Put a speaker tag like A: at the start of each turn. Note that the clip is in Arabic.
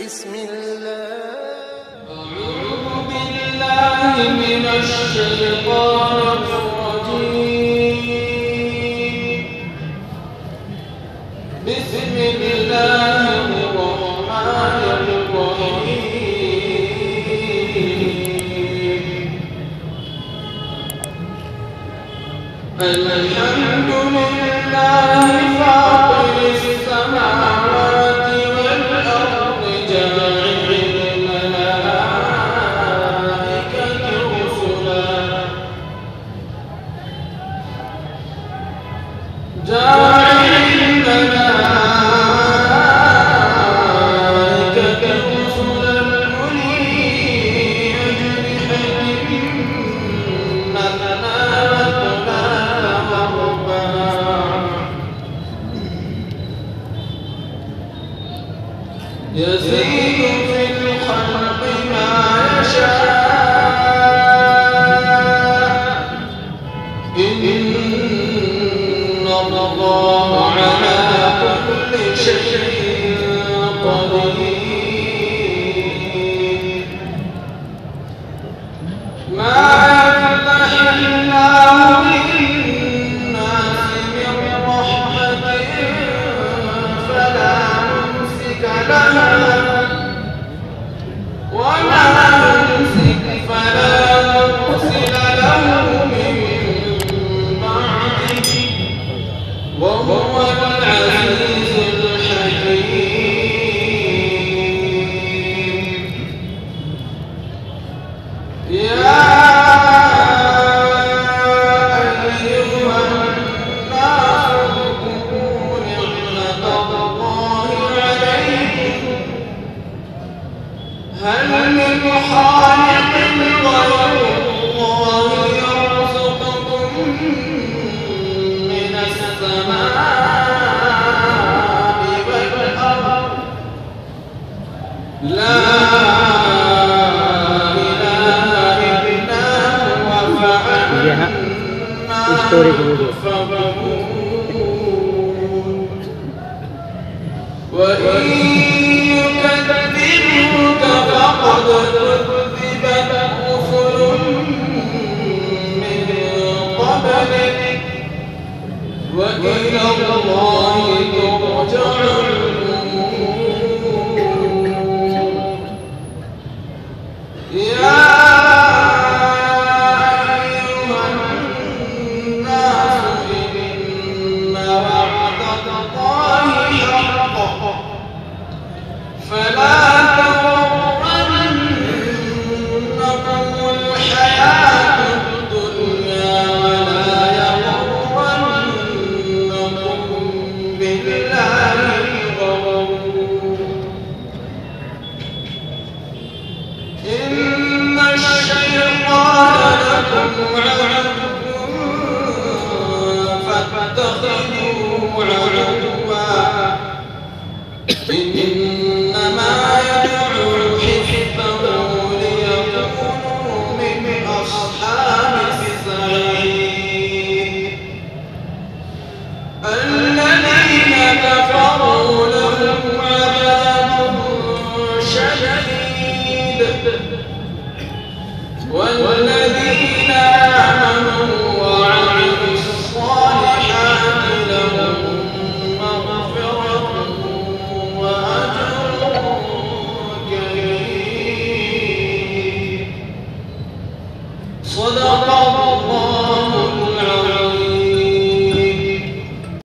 A: بسم الله.
B: أعوذ بالله من الشيطان الرجيم. بسم الله الرحمن الرحيم. الحمد لله فاطر السماوات والأرض جاعل الملائكة رسلا أولي أجنحة مثنى يزيد في الخلق ما يشاء إن الله على كل شيء قدير. ما يفتح الله للناس من رحمة فلا ممسك لها وما يمسك فلا مرسل له من بعده وهو العزيز الحكيم. يا أيها الناس اذكروا نعمة الله عليكم هل من خالق غير الله يرزقكم من السماء والأرض لا إله إلا هو فأنا تؤفكون. وإن يكذبوك فقد كذبت رسل من قبلك وإلى الله ترجع الأمور. يا أيها الناس إن وعد الله حق فلا تغرنكم الحياة الدنيا ولا يغرنكم بالله الغرور. إن الشيطان لكم عدو فاتخذوه عدوا إنما يدعو حزبه ليكونوا من أصحاب السعير. الذين كفروا لهم عذاب شديد